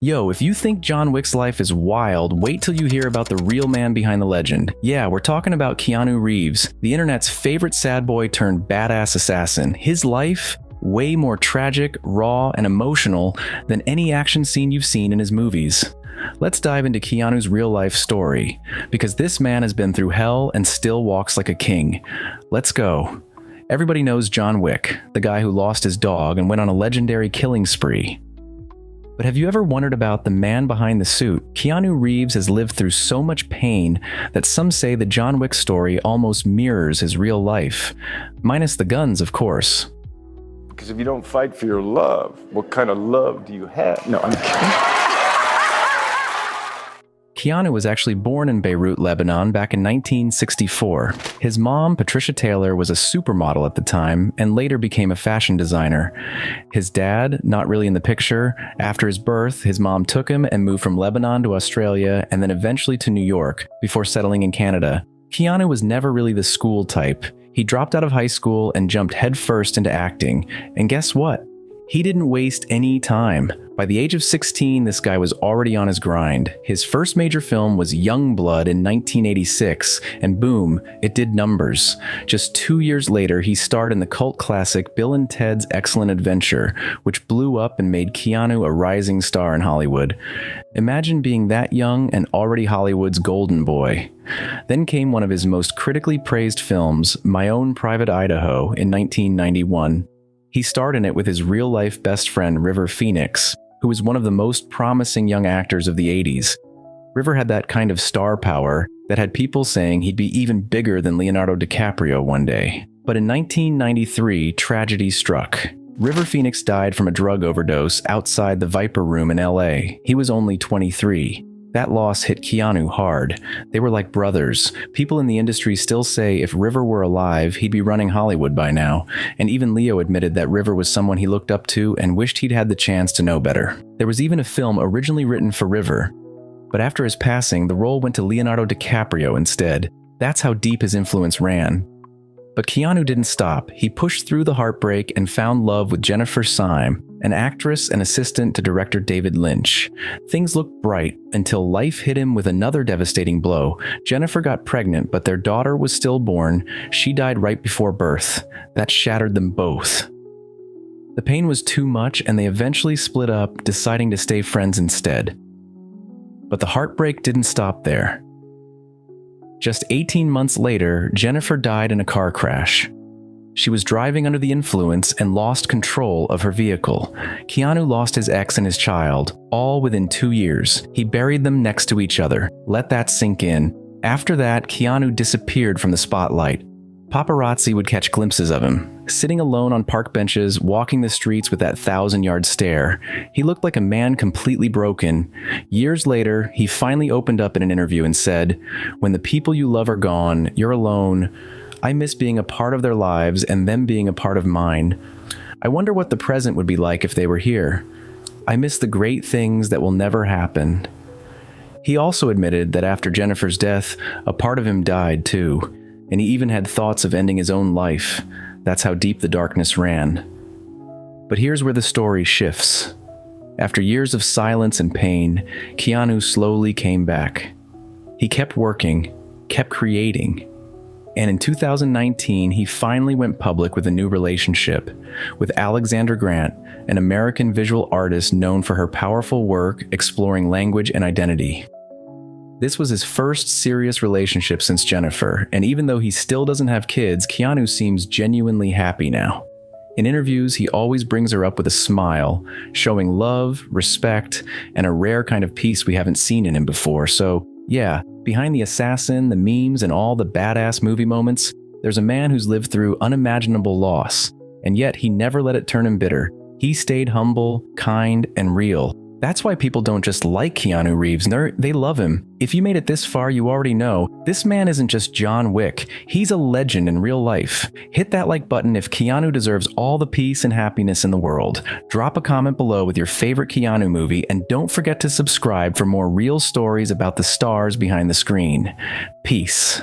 Yo, if you think John Wick's life is wild, wait till you hear about the real man behind the legend. Yeah, we're talking about Keanu Reeves, the internet's favorite sad boy turned badass assassin. His life? Way more tragic, raw, and emotional than any action scene you've seen in his movies. Let's dive into Keanu's real-life story, because this man has been through hell and still walks like a king. Let's go. Everybody knows John Wick, the guy who lost his dog and went on a legendary killing spree. But have you ever wondered about the man behind the suit? Keanu Reeves has lived through so much pain that some say the John Wick story almost mirrors his real life. Minus the guns, of course. Because if you don't fight for your love, what kind of love do you have? No, I'm kidding. Keanu was actually born in Beirut, Lebanon back in 1964. His mom, Patricia Taylor, was a supermodel at the time and later became a fashion designer. His dad, not really in the picture. After his birth, his mom took him and moved from Lebanon to Australia and then eventually to New York before settling in Canada. Keanu was never really the school type. He dropped out of high school and jumped headfirst into acting. And guess what? He didn't waste any time. By the age of 16, this guy was already on his grind. His first major film was Young Blood in 1986, and boom, it did numbers. Just 2 years later, he starred in the cult classic Bill and Ted's Excellent Adventure, which blew up and made Keanu a rising star in Hollywood. Imagine being that young and already Hollywood's golden boy. Then came one of his most critically praised films, My Own Private Idaho, in 1991. He starred in it with his real-life best friend River Phoenix, who was one of the most promising young actors of the 80s. River had that kind of star power that had people saying he'd be even bigger than Leonardo DiCaprio one day. But in 1993, tragedy struck. River Phoenix died from a drug overdose outside the Viper Room in LA. He was only 23. That loss hit Keanu hard. They were like brothers. People in the industry still say if River were alive, he'd be running Hollywood by now. And even Leo admitted that River was someone he looked up to and wished he'd had the chance to know better. There was even a film originally written for River, but after his passing, the role went to Leonardo DiCaprio instead. That's how deep his influence ran. But Keanu didn't stop. He pushed through the heartbreak and found love with Jennifer Syme, an actress and assistant to director David Lynch. Things looked bright until life hit him with another devastating blow. Jennifer got pregnant, but their daughter was stillborn. She died right before birth. That shattered them both. The pain was too much, and they eventually split up, deciding to stay friends instead. But the heartbreak didn't stop there. Just 18 months later, Jennifer died in a car crash. She was driving under the influence and lost control of her vehicle. Keanu lost his ex and his child, all within 2 years. He buried them next to each other. Let that sink in. After that, Keanu disappeared from the spotlight. Paparazzi would catch glimpses of him, sitting alone on park benches, walking the streets with that 1,000-yard stare. He looked like a man completely broken. Years later, he finally opened up in an interview and said, "When the people you love are gone, you're alone. I miss being a part of their lives and them being a part of mine. I wonder what the present would be like if they were here. I miss the great things that will never happen." He also admitted that after Jennifer's death, a part of him died too, and he even had thoughts of ending his own life. That's how deep the darkness ran. But here's where the story shifts. After years of silence and pain, Keanu slowly came back. He kept working, kept creating, and in 2019, he finally went public with a new relationship with Alexandra Grant, an American visual artist known for her powerful work exploring language and identity. This was his first serious relationship since Jennifer, and even though he still doesn't have kids, Keanu seems genuinely happy now. In interviews, he always brings her up with a smile, showing love, respect, and a rare kind of peace we haven't seen in him before. So, yeah, behind the assassin, the memes, and all the badass movie moments, there's a man who's lived through unimaginable loss, and yet he never let it turn him bitter. He stayed humble, kind, and real. That's why people don't just like Keanu Reeves, they love him. If you made it this far, you already know, this man isn't just John Wick, he's a legend in real life. Hit that like button if Keanu deserves all the peace and happiness in the world. Drop a comment below with your favorite Keanu movie, and don't forget to subscribe for more real stories about the stars behind the screen. Peace.